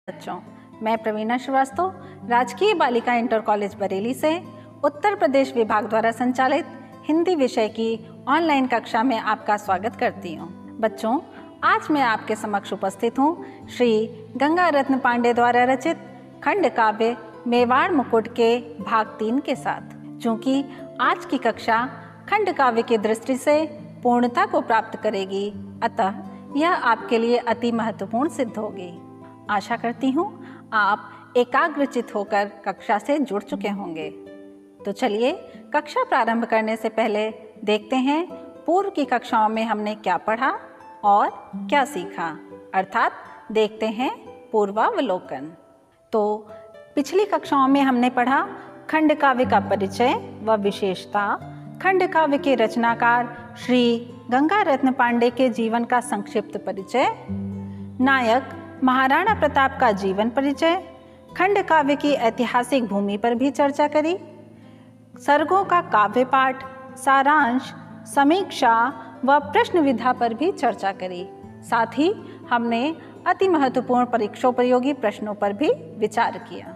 बच्चों, मैं प्रवीणा श्रीवास्तव राजकीय बालिका इंटर कॉलेज बरेली से उत्तर प्रदेश विभाग द्वारा संचालित हिंदी विषय की ऑनलाइन कक्षा में आपका स्वागत करती हूँ। बच्चों, आज मैं आपके समक्ष उपस्थित हूँ श्री गंगा रत्न पांडे द्वारा रचित खंड काव्य मेवाड़ मुकुट के भाग 3 के साथ। चूँकि आज की कक्षा खंड काव्य की दृष्टि से पूर्णता को प्राप्त करेगी, अतः यह आपके लिए अति महत्वपूर्ण सिद्ध होगी। आशा करती हूँ आप एकाग्रचित होकर कक्षा से जुड़ चुके होंगे। तो चलिए कक्षा प्रारंभ करने से पहले देखते हैं पूर्व की कक्षाओं में हमने क्या पढ़ा और क्या सीखा, अर्थात देखते हैं पूर्वावलोकन। तो पिछली कक्षाओं में हमने पढ़ा खंड काव्य का परिचय व विशेषता, खंड काव्य के रचनाकार श्री गंगा रत्न पांडे के जीवन का संक्षिप्त परिचय, नायक महाराणा प्रताप का जीवन परिचय, खंड काव्य की ऐतिहासिक भूमि पर भी चर्चा करी, सर्गों का काव्य पाठ, सारांश, समीक्षा व प्रश्न विधा पर भी चर्चा करी। साथ ही हमने अति महत्वपूर्ण परीक्षोपयोगी प्रश्नों पर भी विचार किया।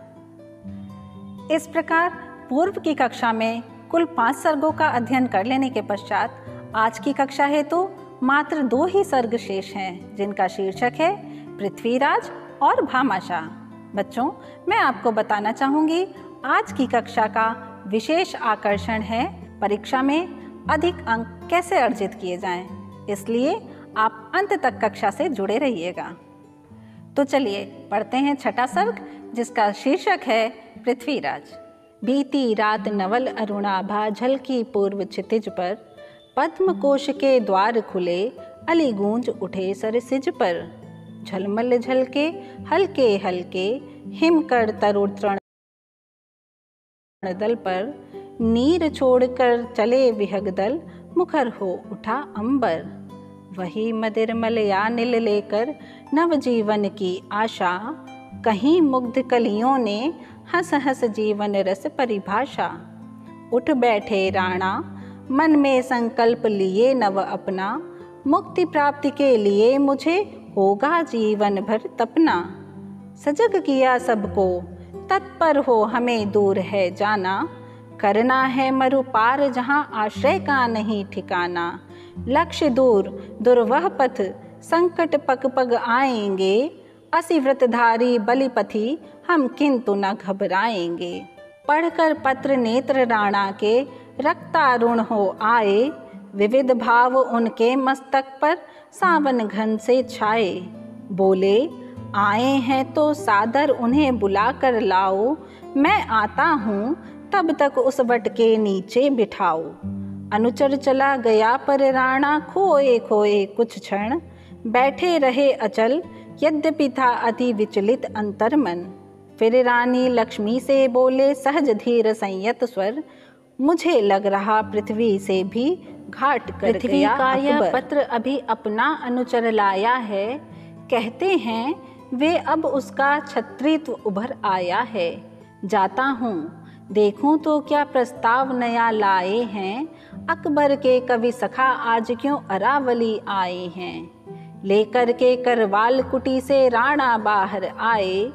इस प्रकार पूर्व की कक्षा में कुल 5 सर्गों का अध्ययन कर लेने के पश्चात आज की कक्षा हेतु मात्र 2 ही सर्ग शेष हैं, जिनका शीर्षक है पृथ्वीराज और भामाशाह। बच्चों, मैं आपको बताना चाहूँगी आज की कक्षा का विशेष आकर्षण है परीक्षा में अधिक अंक कैसे अर्जित किए जाएं। इसलिए आप अंत तक कक्षा से जुड़े रहिएगा। तो चलिए पढ़ते हैं छठा सर्ग, जिसका शीर्षक है पृथ्वीराज। बीती रात नवल अरुणाभा झलकी पूर्व क्षितिज पर, पद्म कोश के द्वार खुले अली गूंज उठे सरसिज पर, झलमल झलके हल्के हल्के हिमकर तरुण तृण दल पर, नीर छोड़कर चले विहग दल मुखर हो उठा अंबर, वही मदिरमल या नील लेकर नवजीवन की आशा, कहीं मुग्ध कलियों ने हंस हंस जीवन रस परिभाषा, उठ बैठे राणा मन में संकल्प लिए नव अपना, मुक्ति प्राप्ति के लिए मुझे होगा जीवन भर तपना, सजग किया सबको तत्पर हो हमें दूर है जाना, करना है मरु पार जहाँ आश्रय का नहीं ठिकाना, लक्ष्य दूर दुर्वह पथ संकट पग पग आएंगे, असी व्रतधारी बलिपथी हम किंतु न घबराएंगे, पढ़कर पत्र नेत्र राणा के रक्तारुण हो आए, विविध भाव उनके मस्तक पर सावन घन से छाए, बोले आए हैं तो सादर उन्हें बुला कर लाओ, मैं आता हूँ तब तक उस वट के नीचे बिठाओ, अनुचर चला गया पर राणा खोए खोए कुछ क्षण, बैठे रहे अचल यद्यपि था अति विचलित अंतर्मन, फिर रानी लक्ष्मी से बोले सहज धीर संयत स्वर, मुझे लग रहा पृथ्वी से भी घाट कर पृथ्वी का यह पत्र अभी अपना अनुचर लाया है, कहते हैं वे अब उसका छत्रीत्व उभर आया है, जाता हूँ देखूं तो क्या प्रस्ताव नया लाए हैं, अकबर के कवि सखा आज क्यों अरावली आए हैं, लेकर के करवाल कुटी से राणा बाहर आए,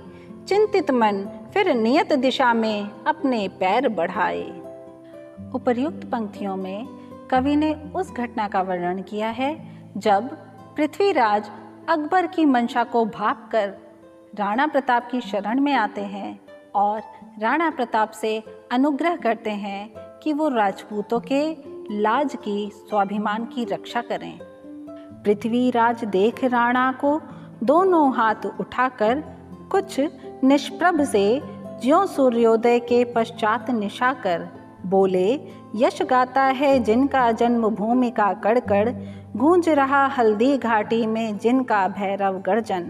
चिंतित मन फिर नियत दिशा में अपने पैर बढ़ाए। उपर्युक्त पंक्तियों में कवि ने उस घटना का वर्णन किया है जब पृथ्वीराज अकबर की मंशा को भाप कर राणा प्रताप की शरण में आते हैं और राणा प्रताप से अनुग्रह करते हैं कि वो राजपूतों के लाज की स्वाभिमान की रक्षा करें। पृथ्वीराज देख राणा को दोनों हाथ उठाकर कुछ निष्प्रभ से ज्यों सूर्योदय के पश्चात निशा कर, बोले यश गाता है जिनका जन्म भूमि का कड़कड़, गूंज रहा हल्दी घाटी में जिनका भैरव गर्जन,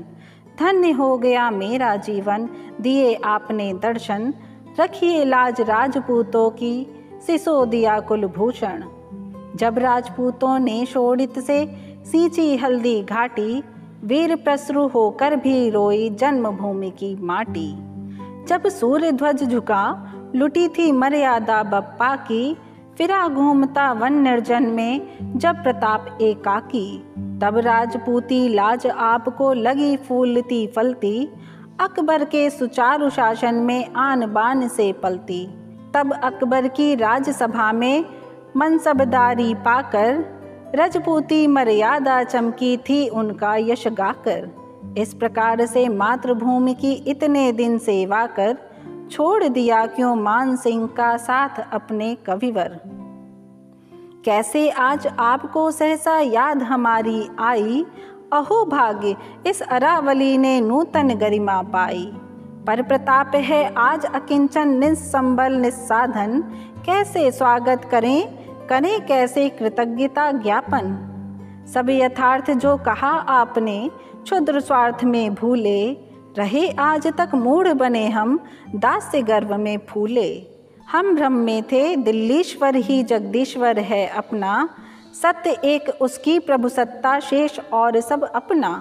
धन्य हो गया मेरा जीवन दिए आपने दर्शन, रखिए लाज राजपूतों की सिसो दिया कुलभूषण, जब राजपूतों ने शोणित से सींची हल्दी घाटी, वीर प्रसरु होकर भी रोई जन्मभूमि की माटी, जब सूर्य ध्वज झुका लुटी थी मर्यादा बप्पा की, फिरा घूमता वन निर्जन में जब प्रताप एकाकी, तब राजपूती लाज आपको लगी फूलती फलती, अकबर के सुचारू शासन में आन बान से पलती। तब अकबर की राजसभा में मनसबदारी पाकर रजपूती मर्यादा चमकी थी उनका यश गाकर। इस प्रकार से मातृभूमि की इतने दिन सेवा कर छोड़ दिया क्यों मान सिंह का साथ अपने कविवर। कैसे आज आपको सहसा याद हमारी आई, अहो भाग्य इस अरावली ने नूतन गरिमा पाई। पर प्रताप है आज अकिंचन निस्संबल निस्साधन, कैसे स्वागत करें कैसे कृतज्ञता ज्ञापन। सब यथार्थ जो कहा आपने क्षुद्र स्वार्थ में भूले, रहे आज तक मूढ़ बने हम दास्य गर्व में फूले। हम भ्रम में थे दिल्लीश्वर ही जगदीश्वर है अपना, सत्य एक उसकी प्रभु सत्ता शेष और सब अपना।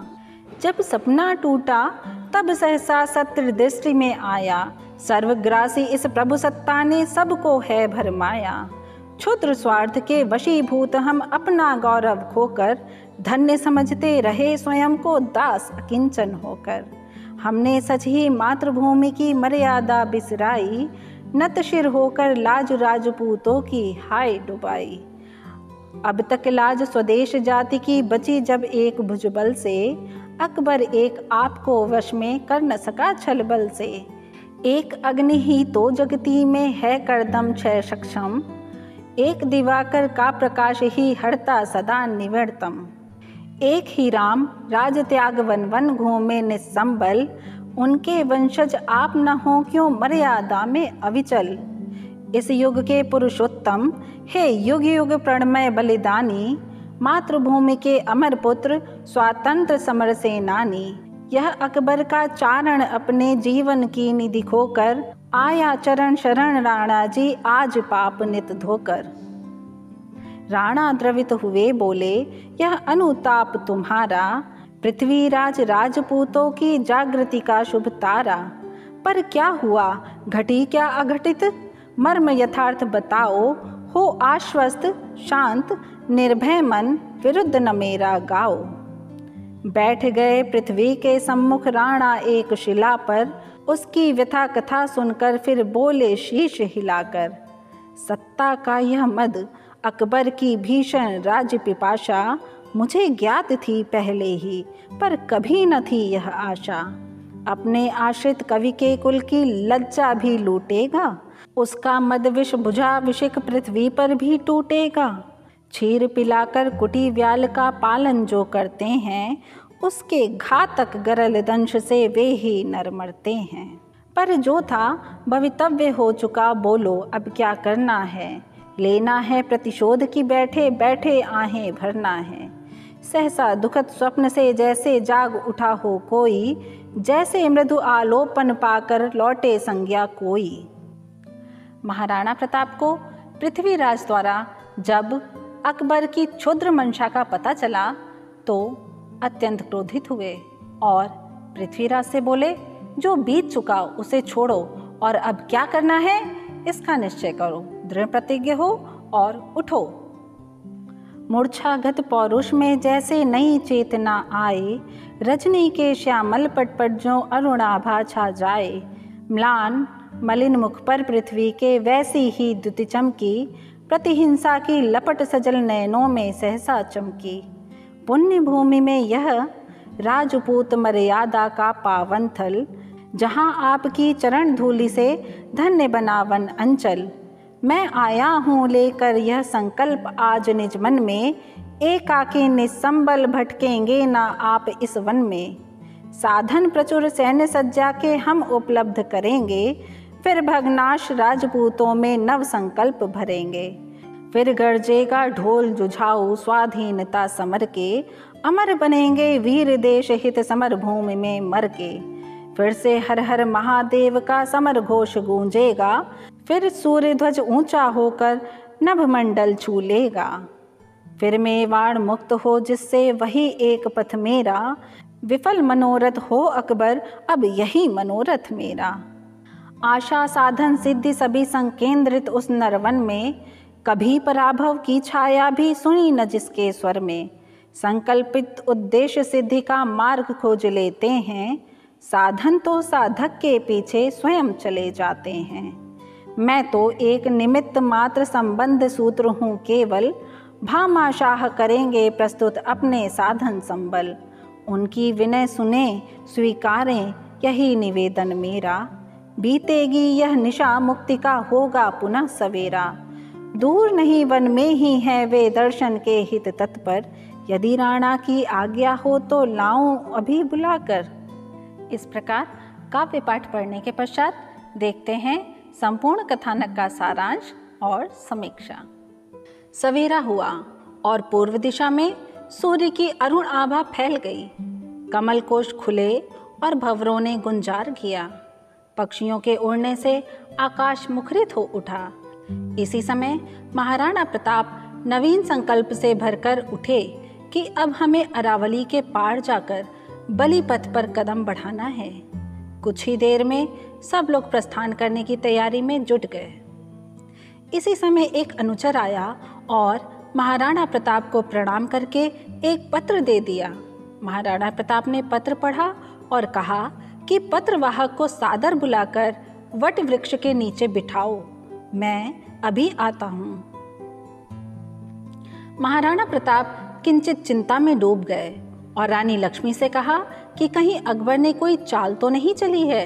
जब सपना टूटा तब सहसा सत्य दृष्टि में आया, सर्वग्रासी इस प्रभु सत्ता ने सबको है भरमाया। क्षुद्र स्वार्थ के वशीभूत हम अपना गौरव खोकर, धन्य समझते रहे स्वयं को दास अकिंचन होकर। हमने सच ही मातृभूमि की मर्यादा बिसराई, नतशिर होकर लाज राजपूतों की हाय डुबाई। अब तक लाज स्वदेश जाति की बची जब एक भुजबल से, अकबर एक आपको वश में कर न सका छल बल से। एक अग्नि ही तो जगती में है करदम क्षय सक्षम, एक दिवाकर का प्रकाश ही हरता सदा निवर्तम। एक ही राम राज त्याग वन वन घूमे निस्संबल, उनके वंशज आप न हो क्यों मर्यादा में अविचल। इस युग के पुरुषोत्तम हे युग युग प्रणमय बलिदानी, मातृभूमि के अमर पुत्र स्वातंत्र समर सेनानी। यह अकबर का चारण अपने जीवन की निधि खोकर, आया चरण शरण राणा जी आज पाप नित धोकर। राणा द्रवित हुए बोले यह अनुताप तुम्हारा, पृथ्वीराज राजपूतों की जागृति का शुभ तारा। पर क्या हुआ घटी क्या अघटित, मर्म यथार्थ बताओ, हो आश्वस्त शांत निर्भय मन, विरुद्ध न मेरा गाओ। बैठ गए पृथ्वी के सम्मुख राणा एक शिला पर, उसकी व्यथा कथा सुनकर फिर बोले शीश हिलाकर। सत्ता का यह मद अकबर की भीषण राज्य पिपाशा, मुझे ज्ञात थी पहले ही पर कभी न थी यह आशा। अपने आश्रित कवि के कुल की लज्जा भी लूटेगा, उसका मद विष बुझा विषिक पृथ्वी पर भी टूटेगा। क्षीर पिलाकर कुटी व्याल का पालन जो करते हैं, उसके घातक गरल दंश से वे ही नर मरते हैं। पर जो था भवितव्य हो चुका, बोलो अब क्या करना है। लेना है प्रतिशोध की बैठे बैठे आहें भरना है। सहसा दुखद स्वप्न से जैसे जाग उठा हो कोई, जैसे मृदु आलोपन पाकर लौटे संज्ञा कोई। महाराणा प्रताप को पृथ्वीराज द्वारा जब अकबर की क्षुद्र मंशा का पता चला तो अत्यंत क्रोधित हुए और पृथ्वीराज से बोले जो बीत चुका उसे छोड़ो और अब क्या करना है इसका निश्चय करो, दृढ़ प्रतिज्ञ हो और उठो। मूर्छागत पौरुष में जैसे नई चेतना आए, रजनी के श्यामल पट पर जो अरुणाभा छा जाए। म्लान मलिन मुख पर पृथ्वी के वैसी ही द्युति चमकी, प्रतिहिंसा की लपट सजल नयनों में सहसा चमकी। पुण्य भूमि में यह राजपूत मर्यादा का पावन थल, जहाँ आपकी चरण धूलि से धन्य बनावन अंचल। मैं आया हूँ लेकर यह संकल्प आज निज मन में, एकाकी निसंबल भटकेंगे ना आप इस वन में। साधन प्रचुर सैन्य सज्जा के हम उपलब्ध करेंगे, फिर भगनाश राजपूतों में नव संकल्प भरेंगे। फिर गरजेगा ढोल जुझाऊ स्वाधीनता समर के, अमर बनेंगे वीर देश हित समर भूमि में मर के। फिर से हर हर महादेव का समर घोष गूंजेगा, फिर सूर्य ध्वज ऊंचा होकर नभमंडल छू लेगा। फिर मेवाड़ मुक्त हो जिससे वही एक पथ मेरा, विफल मनोरथ हो अकबर अब यही मनोरथ मेरा। आशा साधन सिद्धि सभी संकेंद्रित उस नरवन में, कभी पराभव की छाया भी सुनी न जिसके स्वर में। संकल्पित उद्देश्य सिद्धि का मार्ग खोज लेते हैं, साधन तो साधक के पीछे स्वयं चले जाते हैं। मैं तो एक निमित्त मात्र संबंध सूत्र हूँ केवल, भामाशाह करेंगे प्रस्तुत अपने साधन संबल। उनकी विनय सुने स्वीकारें यही निवेदन मेरा, बीतेगी यह निशा मुक्ति का होगा पुनः सवेरा। दूर नहीं वन में ही है वे दर्शन के हित तत्पर, यदि राणा की आज्ञा हो तो लाऊं अभी बुलाकर। इस प्रकार काव्य पाठ पढ़ने के पश्चात देखते हैं संपूर्ण कथानक का सारांश और समीक्षा। सवेरा हुआ और पूर्व दिशा में सूर्य की अरुण आभा फैल गई। कमल कोश खुले और भंवरों ने गुंजार किया। पक्षियों के उड़ने से आकाश मुखरित हो उठा। इसी समय महाराणा प्रताप नवीन संकल्प से भरकर उठे कि अब हमें अरावली के पार जाकर बलि पथ पर कदम बढ़ाना है। कुछ ही देर में सब लोग प्रस्थान करने की तैयारी में जुट गए। इसी समय एक अनुचर आया और महाराणा प्रताप को प्रणाम करके एक पत्र दे दिया। महाराणा प्रताप ने पत्र पढ़ा और कहा कि पत्रवाहक को सादर बुलाकर वट वृक्ष के नीचे बिठाओ, मैं अभी आता हूँ। महाराणा प्रताप किंचित चिंता में डूब गए और रानी लक्ष्मी से कहा कि कहीं अकबर ने कोई चाल तो नहीं चली है।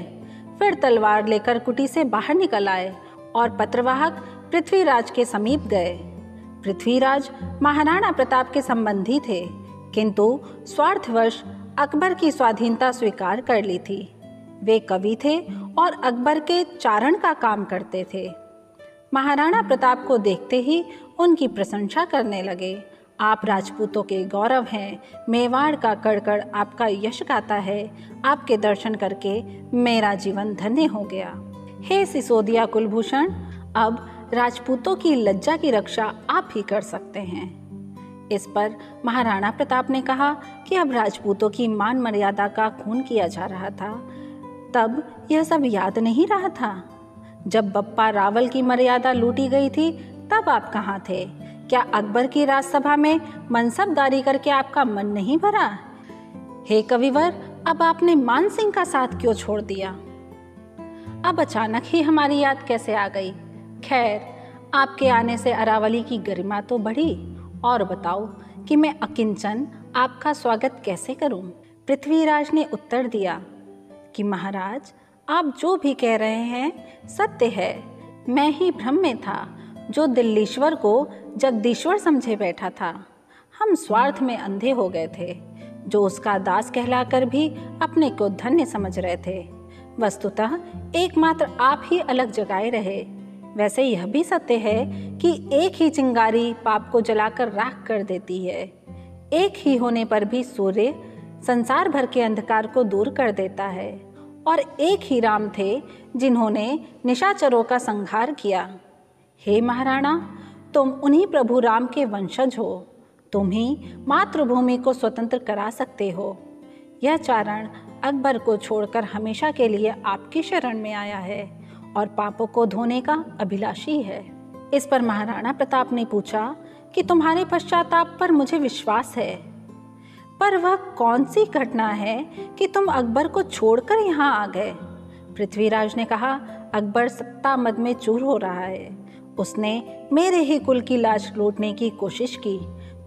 फिर तलवार लेकर कुटी से बाहर निकल आए और पत्रवाहक पृथ्वीराज के समीप गए। पृथ्वीराज महाराणा प्रताप के संबंधी थे, किंतु स्वार्थवश अकबर की स्वाधीनता स्वीकार कर ली थी। वे कवि थे और अकबर के चारण का काम करते थे। महाराणा प्रताप को देखते ही उनकी प्रशंसा करने लगे। आप राजपूतों के गौरव हैं, मेवाड़ का कड़कड़ आपका यश गाता है। आपके दर्शन करके मेरा जीवन धन्य हो गया। हे सिसोदिया कुलभूषण, अब राजपूतों की लज्जा की रक्षा आप ही कर सकते हैं। इस पर महाराणा प्रताप ने कहा कि अब राजपूतों की मान मर्यादा का खून किया जा रहा था, तब यह सब याद नहीं रहा था। जब बप्पा रावल की मर्यादा लूटी गई थी तब आप कहाँ थे? क्या अकबर की राजसभा में मनसबदारी करके आपका मन नहीं भरा? हे कविवर, अब आपने मान सिंह का साथ क्यों छोड़ दिया? अब अचानक ही हमारी याद कैसे आ गई? खैर, आपके आने से अरावली की गरिमा तो बढ़ी। और बताओ कि मैं अकिंचन आपका स्वागत कैसे करूं? पृथ्वीराज ने उत्तर दिया कि महाराज, आप जो भी कह रहे हैं सत्य है। मैं ही भ्रम में था जो दिल्लीश्वर को जगदीश्वर समझे बैठा था। हम स्वार्थ में अंधे हो गए थे, जो उसका दास कहलाकर भी अपने को धन्य समझ रहे थे। वस्तुतः एकमात्र आप ही अलग जगाए रहे। वैसे यह भी सत्य है कि एक ही चिंगारी पाप को जलाकर राख कर देती है। एक ही होने पर भी सूर्य संसार भर के अंधकार को दूर कर देता है। और एक ही राम थे जिन्होंने निशाचरों का संहार किया। हे महाराणा, तुम उन्हीं प्रभु राम के वंशज हो। तुम ही मातृभूमि को स्वतंत्र करा सकते हो। यह चारण अकबर को छोड़कर हमेशा के लिए आपकी शरण में आया है और पापों को धोने का अभिलाषी है। इस पर महाराणा प्रताप ने पूछा कि तुम्हारे पश्चाताप पर मुझे विश्वास है, पर वह कौन सी घटना है कि तुम अकबर को छोड़कर यहाँ आ गए? पृथ्वीराज ने कहा, अकबर सत्ता मद में चूर हो रहा है। उसने मेरे ही कुल की लाश लूटने की कोशिश की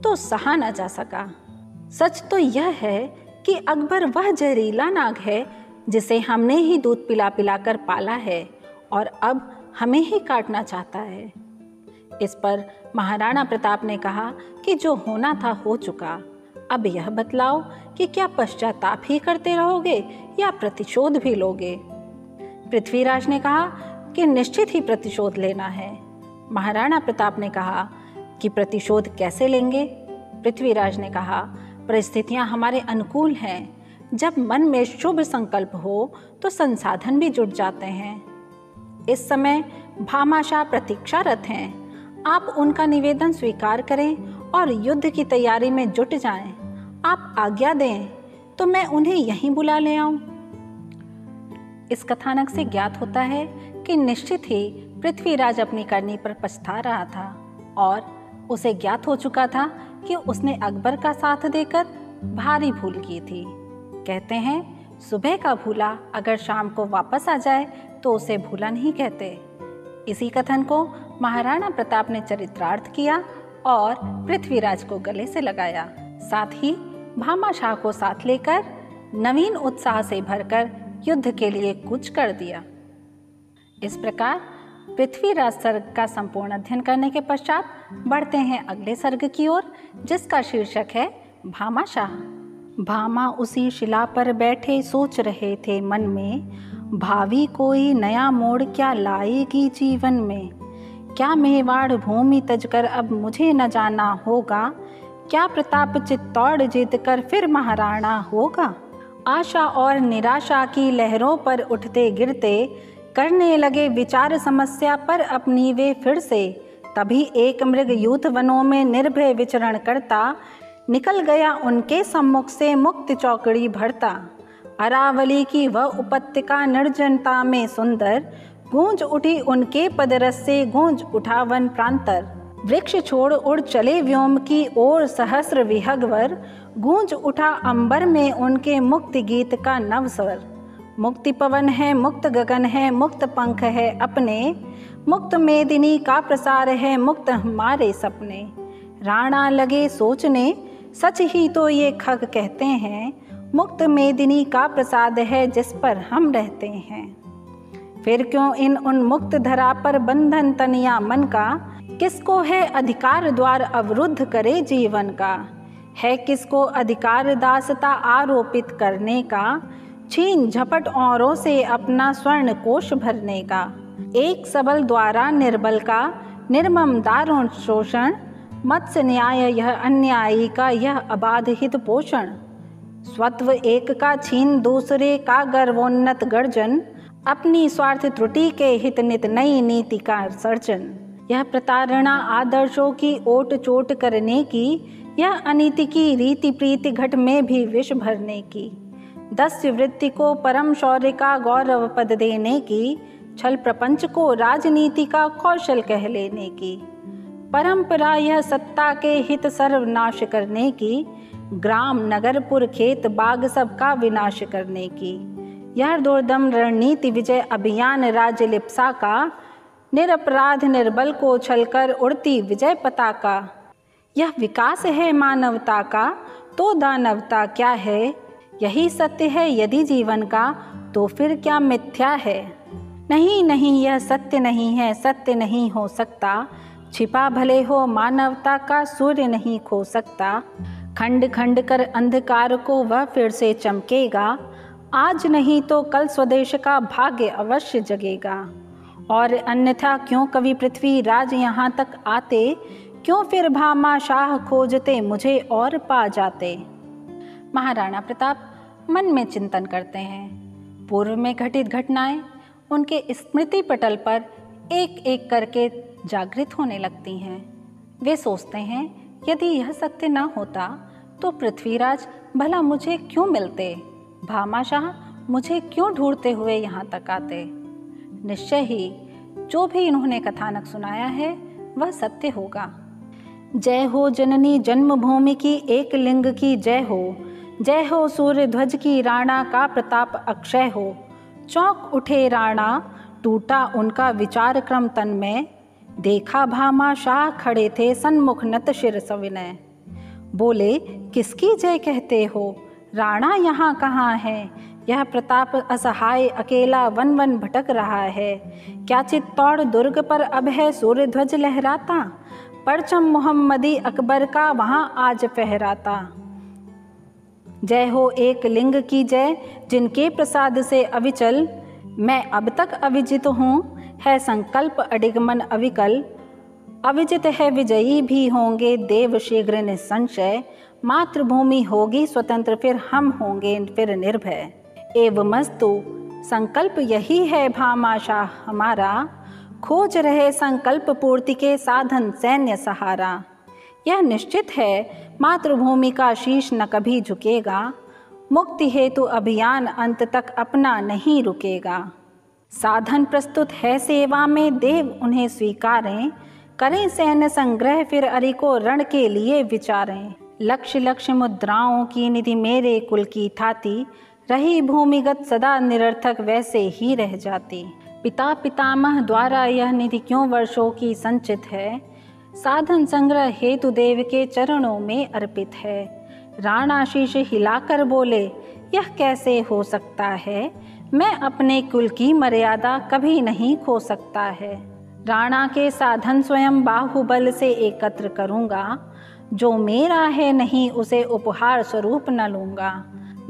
तो सहा न जा सका। सच तो यह है कि अकबर वह जहरीला नाग है जिसे हमने ही दूध पिला पिलाकर पाला है और अब हमें ही काटना चाहता है। इस पर महाराणा प्रताप ने कहा कि जो होना था हो चुका। अब यह बतलाओ कि क्या पश्चाताप ही करते रहोगे या प्रतिशोध भी लोगे? पृथ्वीराज ने कहा कि निश्चित ही प्रतिशोध लेना है। महाराणा प्रताप ने कहा कि प्रतिशोध कैसे लेंगे? पृथ्वीराज ने कहा, परिस्थितियां हमारे अनुकूल हैं। जब मन में शुभ संकल्प हो तो संसाधन भी जुट जाते हैं। इस समय भामाशाह प्रतीक्षारत हैं। आप उनका निवेदन स्वीकार करें और युद्ध की तैयारी में जुट जाएं। आप आज्ञा दें तो मैं उन्हें यहीं बुला ले आऊं। इस कथानक से ज्ञात होता है कि निश्चित ही पृथ्वीराज अपनी करनी पर पछता रहा था और उसे ज्ञात हो चुका था कि उसने अकबर का साथ देकर भारी भूल की थी। कहते हैं सुबह का भूला अगर शाम को वापस आ जाए तो उसे भूला नहीं कहते। इसी कथन को महाराणा प्रताप ने चरित्रार्थ किया और पृथ्वीराज को गले से लगाया। साथ ही भामाशाह को साथ लेकर नवीन उत्साह से भरकर युद्ध के लिए कूच कर दिया। इस प्रकार पृथ्वीराज सर्ग का संपूर्ण अध्ययन करने के पश्चात बढ़ते हैं अगले सर्ग की ओर, जिसका शीर्षक है भामाशाह। भामा उसी शिला पर बैठे सोच रहे थे मन में, भावी कोई नया मोड़ क्या लाएगी जीवन में। क्या मेवाड़ भूमि तजकर अब मुझे न जाना होगा, क्या प्रताप चित्तौड़ जीत कर फिर महाराणा होगा। आशा और निराशा की लहरों पर उठते गिरते करने लगे विचार समस्या पर अपनी वे फिर से। तभी एक मृग यूथ वनों में निर्भय विचरण करता, निकल गया उनके सम्मुख से मुक्त चौकड़ी भरता। अरावली की वह उपत्यका निर्जनता में सुंदर, गूंज उठी उनके पदरस से गूंज उठा वन प्रांतर। वृक्ष छोड़ उड़ चले व्योम की ओर सहस्र विहगवर, गूंज उठा अंबर में उनके मुक्त गीत का नवस्वर। मुक्ति पवन है मुक्त गगन है मुक्त पंख है अपने, मुक्त मेदिनी का प्रसार है मुक्त हमारे सपने। राणा लगे सोचने सच ही तो ये खग कहते हैं, मुक्त मेदिनी का प्रसाद है जिस पर हम रहते हैं। फिर क्यों इन उन्मुक्त धरा पर बंधन तनिया मन का, किसको है अधिकार द्वार अवरुद्ध करे जीवन का। है किसको अधिकार दासता आरोपित करने का, छीन झपट औरों से अपना स्वर्ण कोश भरने का। एक सबल द्वारा निर्बल का निर्मम दारुण शोषण, मत्स्य न्याय यह अन्यायी का यह अबाध हित पोषण। स्वत्व एक का छीन दूसरे का गर्वोन्नत गर्जन, अपनी स्वार्थ त्रुटि के हित नित नई नीति का सर्जन। यह प्रताड़ना आदर्शों की ओट चोट करने की, यह अनीति की रीति प्रीति घट में भी विष भरने की। दस्य वृत्ति को परम शौर्य का गौरव पद देने की, छल प्रपंच को राजनीति का कौशल कह लेने की। परंपरा यह सत्ता के हित सर्वनाश करने की, ग्राम नगरपुर खेत बाग सबका विनाश करने की। यह दुर्दम रणनीति विजय अभियान राज्य लिप्सा का, निरपराध निर्बल को छलकर उड़ती विजय पताका। यह विकास है मानवता का तो दानवता क्या है, यही सत्य है यदि जीवन का तो फिर क्या मिथ्या है। नहीं नहीं यह सत्य नहीं है सत्य नहीं हो सकता, छिपा भले हो मानवता का सूर्य नहीं खो सकता। खंड खंड कर अंधकार को वह फिर से चमकेगा, आज नहीं तो कल स्वदेश का भाग्य अवश्य जगेगा। और अन्यथा क्यों कवि पृथ्वीराज यहाँ तक आते, क्यों फिर भामाशाह खोजते मुझे और पा जाते। महाराणा प्रताप मन में चिंतन करते हैं। पूर्व में घटित घटनाएं उनके स्मृति पटल पर एक एक करके जागृत होने लगती हैं। वे सोचते हैं यदि यह सत्य न होता तो पृथ्वीराज भला मुझे क्यों मिलते, भामाशाह मुझे क्यों ढूंढते हुए यहाँ तक आते। निश्चय ही जो भी इन्होंने कथानक सुनाया है वह सत्य होगा। जय हो जननी जन्मभूमि की एक लिंग की जय हो, जय हो सूर्य ध्वज की राणा का प्रताप अक्षय हो। चौंक उठे राणा टूटा उनका विचार क्रम तन में, देखा भामाशाह खड़े थे सन्मुख नत शिर सविनय। बोले किसकी जय कहते हो, राणा यहाँ कहाँ है, यह प्रताप असहाय अकेला वन वन भटक रहा है। क्या चित्तौड़ दुर्ग पर अब है सूर्य ध्वज लहराता, परचम मोहम्मदी अकबर का वहाँ आज फहराता। जय हो एक लिंग की जय जिनके प्रसाद से अविचल, मैं अब तक अविजित हूँ है संकल्प अडिगमन अविकल। अविजित है विजयी भी होंगे देव शीघ्र निसंशय, मातृभूमि होगी स्वतंत्र फिर हम होंगे फिर निर्भय। एवमस्तु संकल्प यही है भामाशाह हमारा, खोज रहे संकल्प पूर्ति के साधन सैन्य सहारा। यह निश्चित है मातृभूमि का शीश न कभी झुकेगा, मुक्ति हेतु अभियान अंत तक अपना नहीं रुकेगा। साधन प्रस्तुत है सेवा में देव उन्हें स्वीकारें, करें सैन्य संग्रह फिर अरि को रण के लिए विचारें। लक्ष्य लक्ष्य मुद्राओं की निधि मेरे कुल की थाती, रही भूमिगत सदा निरर्थक वैसे ही रह जाती। पिता पितामह द्वारा यह निधि क्यों वर्षों की संचित है, साधन संग्रह हेतु देव के चरणों में अर्पित है। राणा शीश हिलाकर बोले, यह कैसे हो सकता है, मैं अपने कुल की मर्यादा कभी नहीं खो सकता है। राणा के साधन स्वयं बाहुबल से एकत्र करूँगा, जो मेरा है नहीं उसे उपहार स्वरूप न लूँगा।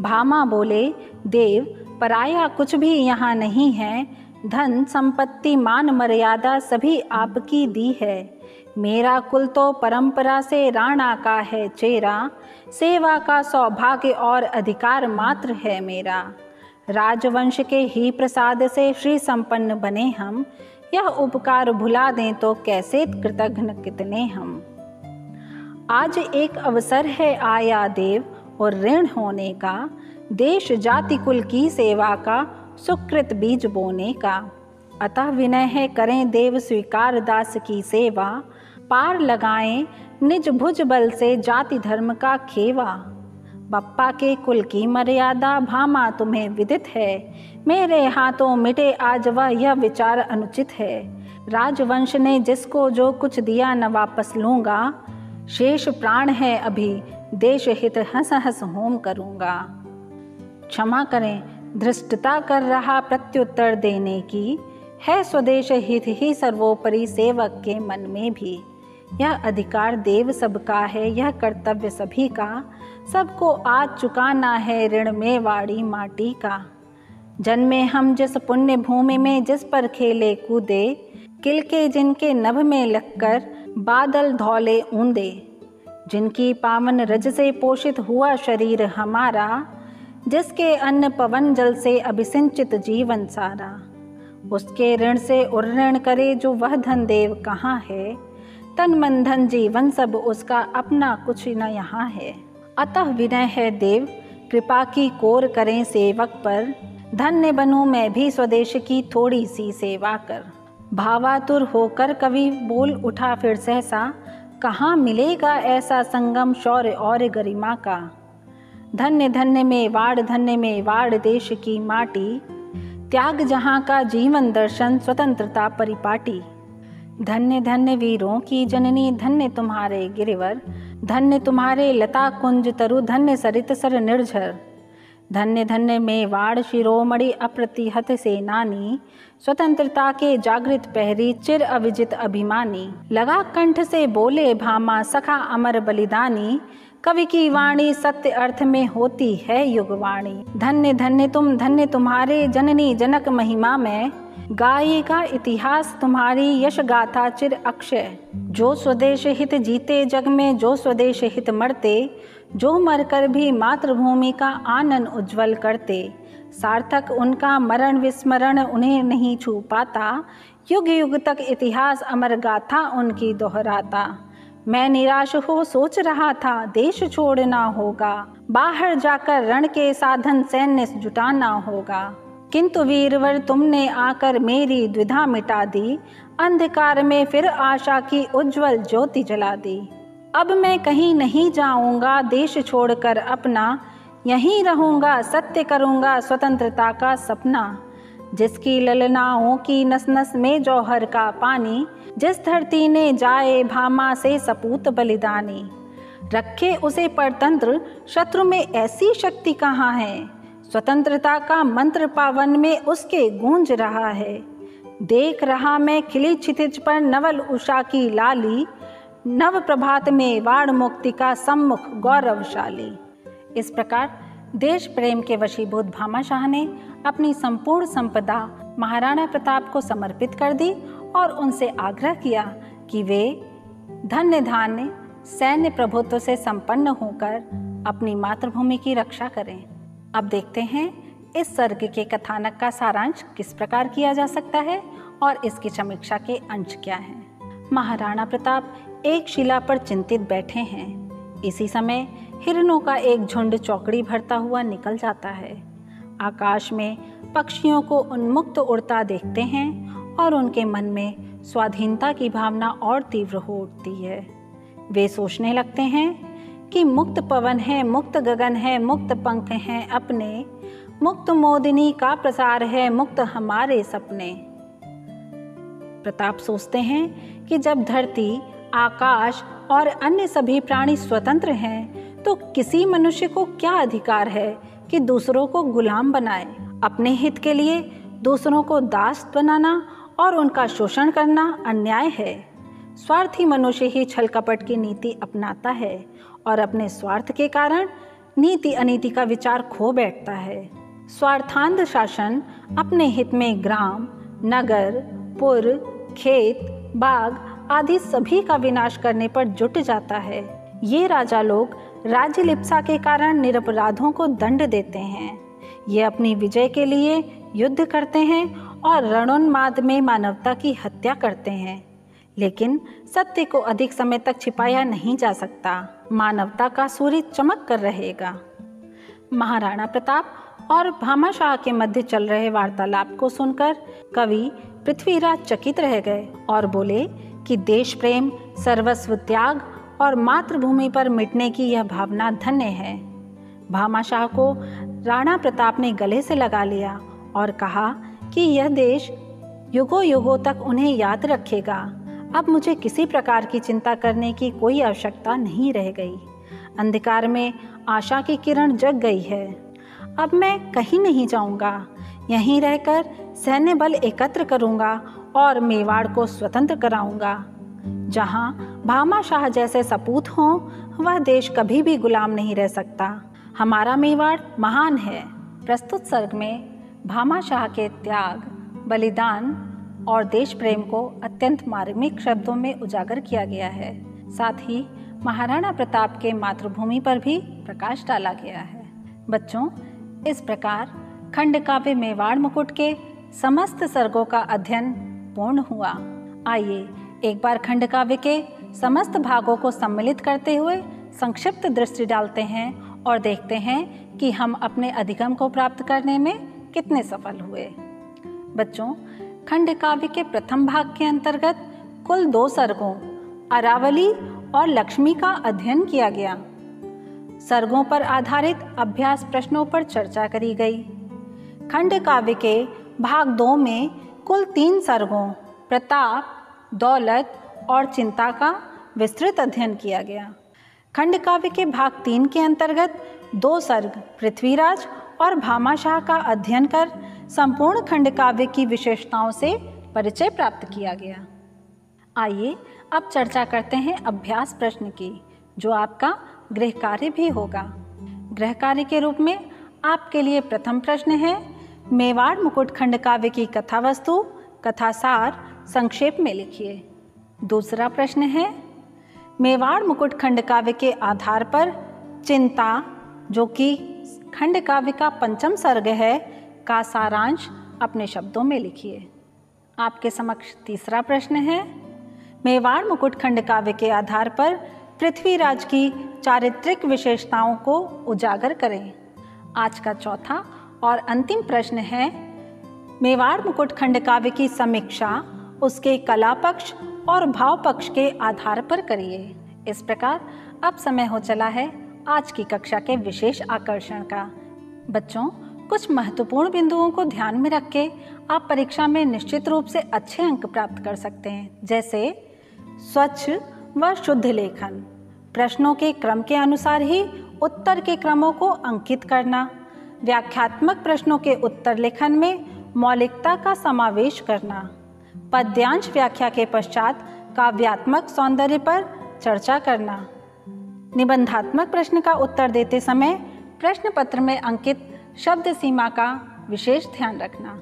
भामा बोले, देव पराया कुछ भी यहाँ नहीं है, धन संपत्ति मान मर्यादा सभी आपकी दी है। मेरा कुल तो परंपरा से राणा का है चेरा, सेवा का सौभाग्य और अधिकार मात्र है मेरा। राजवंश के ही प्रसाद से श्री संपन्न बने हम, यह उपकार भुला दें तो कैसे कृतघ्न कितने हम। आज एक अवसर है आया देव और ऋण होने का, देश जाति कुल की सेवा का सुकृत बीज बोने का। अतः विनय है करें देव स्वीकार दास की सेवा, पार लगाएं निज भुज बल से जाति धर्म का खेवा। बप्पा के कुल की मर्यादा भामा तुम्हें विदित है, मेरे हाथों मिटे आज वह यह विचार अनुचित है। राजवंश ने जिसको जो कुछ दिया न वापस लूँगा, शेष प्राण है अभी देश हित हंस हंस होम करूँगा। क्षमा करें धृष्टता कर रहा प्रत्युत्तर देने की, है स्वदेश हित ही सर्वोपरि सेवक के मन में भी। यह अधिकार देव सबका है, यह कर्तव्य सभी का, सबको आज चुकाना है ऋण में वाड़ी माटी का। जन्मे हम जिस पुण्य भूमि में, जिस पर खेले कूदे, किल के जिनके नभ में लगकर बादल धौले ऊंदे। जिनकी पावन रज से पोषित हुआ शरीर हमारा, जिसके अन्न पवन जल से अभिसिंचित जीवन सारा। उसके ऋण से उर्ऋण करे जो वह धन देव कहाँ है, तन मन धन जीवन सब उसका अपना कुछ न यहाँ है। अतः विनय है देव कृपा की कोर करें सेवक पर, धन्य बनूं मैं भी स्वदेश की थोड़ी सी सेवा कर। भावातुर होकर कवि बोल उठा फिर सहसा, कहाँ मिलेगा ऐसा संगम शौर्य और गरिमा का। धन्य धन्य में वाड़ देश की माटी, त्याग जहाँ का जीवन दर्शन स्वतंत्रता परिपाटी। धन्य धन्य वीरों की जननी, धन्य तुम्हारे गिरिवर, धन्य तुम्हारे लता कुंज तरु, धन्य सरित सर निर्झर। धन्य धन्य मेवाड़ शिरोमणि अप्रतिहत सेनानी, स्वतंत्रता के जागृत पहरी चिर अविजित अभिमानी। लगा कंठ से बोले भामा सखा अमर बलिदानी, कवि की वाणी सत्य अर्थ में होती है युगवाणी। धन्य धन्य तुम, धन्य तुम्हारे जननी जनक महिमा में, गायेगा इतिहास तुम्हारी यश गाथा चिर अक्षय। जो स्वदेश हित जीते जग में, जो स्वदेश हित मरते, जो मरकर भी मातृभूमि का आनंद उज्जवल करते। सार्थक उनका मरण विस्मरण उन्हें नहीं छू पाता, युग युग तक इतिहास अमर गाथा उनकी दोहराता। मैं निराश हो सोच रहा था देश छोड़ना होगा, बाहर जाकर रण के साधन सैन्य जुटाना होगा। किंतु वीरवर तुमने आकर मेरी द्विधा मिटा दी, अंधकार में फिर आशा की उज्जवल ज्योति जला दी। अब मैं कहीं नहीं जाऊंगा देश छोड़कर अपना, यहीं रहूंगा सत्य करूंगा स्वतंत्रता का सपना। जिसकी ललनाओं की नस नस में जौहर का पानी, जिस धरती ने जाए भामा से सपूत बलिदानी। रखे उसे परतंत्र शत्रु में ऐसी शक्ति कहाँ है, स्वतंत्रता का मंत्र पावन में उसके गूंज रहा है। देख रहा मैं खिली क्षितिज पर नवल उषा की लाली, नव प्रभात में वाड़ मुक्ति का सम्मुख गौरवशाली। इस प्रकार देश प्रेम के वशीभूत भामा शाह ने अपनी संपूर्ण संपदा महाराणा प्रताप को समर्पित कर दी और उनसे आग्रह किया कि वे धन्य धान्य सैन्य प्रभुत्व से संपन्न होकर अपनी मातृभूमि की रक्षा करें। अब देखते हैं इस सर्ग के कथानक का सारांश किस प्रकार किया जा सकता है और इसकी समीक्षा के अंश क्या हैं। महाराणा प्रताप एक शिला पर चिंतित बैठे हैं। इसी समय हिरणों का एक झुंड चौकड़ी भरता हुआ निकल जाता है। आकाश में पक्षियों को उन्मुक्त उड़ता देखते हैं और उनके मन में स्वाधीनता की भावना और तीव्र हो उठती है। वे सोचने लगते हैं कि मुक्त पवन है, मुक्त गगन है, मुक्त पंख हैं अपने, मुक्त मोदिनी का प्रसार है, मुक्त हमारे सपने। प्रताप सोचते हैं कि जब धरती, आकाश और अन्य सभी प्राणी स्वतंत्र हैं, तो किसी मनुष्य को क्या अधिकार है कि दूसरों को गुलाम बनाए। अपने हित के लिए दूसरों को दास बनाना और उनका शोषण करना अन्याय है। स्वार्थी मनुष्य ही छल कपट की नीति अपनाता है और अपने स्वार्थ के कारण नीति अनीति का विचार खो बैठता है। स्वार्थांध शासन अपने हित में ग्राम, नगर, पुर, खेत, बाग आदि सभी का विनाश करने पर जुट जाता है। ये राजा लोग राज्य लिप्सा के कारण निरपराधों को दंड देते हैं। ये अपनी विजय के लिए युद्ध करते हैं और रणोन्माद में मानवता की हत्या करते हैं। लेकिन सत्य को अधिक समय तक छिपाया नहीं जा सकता। मानवता का सूर्य चमक कर रहेगा। महाराणा प्रताप और भामाशाह के मध्य चल रहे वार्तालाप को सुनकर कवि पृथ्वीराज चकित रह गए और बोले कि देश प्रेम, सर्वस्व त्याग और मातृभूमि पर मिटने की यह भावना धन्य है। भामाशाह को राणा प्रताप ने गले से लगा लिया और कहा कि यह देश युगों युगों तक उन्हें याद रखेगा। अब मुझे किसी प्रकार की चिंता करने की कोई आवश्यकता नहीं रह गई। अंधकार में आशा की किरण जग गई है। अब मैं कहीं नहीं जाऊंगा। यहीं रहकर सैन्य बल एकत्र करूंगा और मेवाड़ को स्वतंत्र कराऊंगा। जहां भामाशाह जैसे सपूत हों, वह देश कभी भी गुलाम नहीं रह सकता। हमारा मेवाड़ महान है। प्रस्तुत सर्ग में भामाशाह के त्याग, बलिदान और देश प्रेम को अत्यंत मार्मिक शब्दों में उजागर किया गया है। साथ ही महाराणा प्रताप के मातृभूमि पर भी प्रकाश डाला गया है। बच्चों, इस प्रकार खंडकाव्य मेवाड़ मुकुट के समस्त सर्गों का अध्ययन पूर्ण हुआ। आइए एक बार खंडकाव्य के समस्त भागों को सम्मिलित करते हुए संक्षिप्त दृष्टि डालते हैं और देखते हैं कि हम अपने अधिगम को प्राप्त करने में कितने सफल हुए। बच्चों, खंडकाव्य के प्रथम भाग के अंतर्गत कुल 2 सर्गों अरावली और लक्ष्मी का अध्ययन किया गया। सर्गों पर आधारित अभ्यास प्रश्नों पर चर्चा करी गई। खंडकाव्य के भाग 2 में कुल 3 सर्गों प्रताप, दौलत और चिंता का विस्तृत अध्ययन किया गया। खंडकाव्य के भाग 3 के अंतर्गत 2 सर्ग पृथ्वीराज और भामाशाह का अध्ययन कर संपूर्ण खंडकाव्य की विशेषताओं से परिचय प्राप्त किया गया। आइए अब चर्चा करते हैं अभ्यास प्रश्न की, जो आपका गृह कार्य भी होगा। गृह कार्य के रूप में आपके लिए प्रथम प्रश्न है, मेवाड़ मुकुट खंडकाव्य की कथा वस्तु, कथा सार संक्षेप में लिखिए। दूसरा प्रश्न है, मेवाड़ मुकुट खंडकाव्य के आधार पर चिंता, जो कि खंडकाव्य का 5वां सर्ग है, का सारांश अपने शब्दों में लिखिए। आपके समक्ष तीसरा प्रश्न है, मेवाड़ मुकुट खंडकाव्य के आधार पर पृथ्वीराज की चारित्रिक विशेषताओं को उजागर करें। आज का चौथा और अंतिम प्रश्न है, मेवाड़ मुकुट खंडकाव्य की समीक्षा उसके कला पक्ष और भाव पक्ष के आधार पर करिए। इस प्रकार अब समय हो चला है आज की कक्षा के विशेष आकर्षण का। बच्चों, कुछ महत्वपूर्ण बिंदुओं को ध्यान में रख के आप परीक्षा में निश्चित रूप से अच्छे अंक प्राप्त कर सकते हैं, जैसे स्वच्छ व शुद्ध लेखन, प्रश्नों के क्रम के अनुसार ही उत्तर के क्रमों को अंकित करना, व्याख्यात्मक प्रश्नों के उत्तर लेखन में मौलिकता का समावेश करना, पद्यांश व्याख्या के पश्चात काव्यात्मक सौंदर्य पर चर्चा करना, निबंधात्मक प्रश्न का उत्तर देते समय प्रश्न पत्र में अंकित शब्द सीमा का विशेष ध्यान रखना।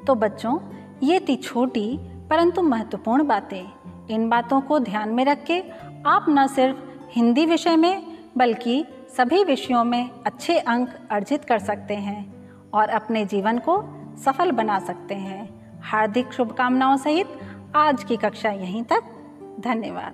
तो बच्चों, ये थी छोटी परंतु महत्वपूर्ण बातें। इन बातों को ध्यान में रख के आप न सिर्फ हिंदी विषय में बल्कि सभी विषयों में अच्छे अंक अर्जित कर सकते हैं और अपने जीवन को सफल बना सकते हैं। हार्दिक शुभकामनाओं सहित आज की कक्षा यहीं तक। धन्यवाद।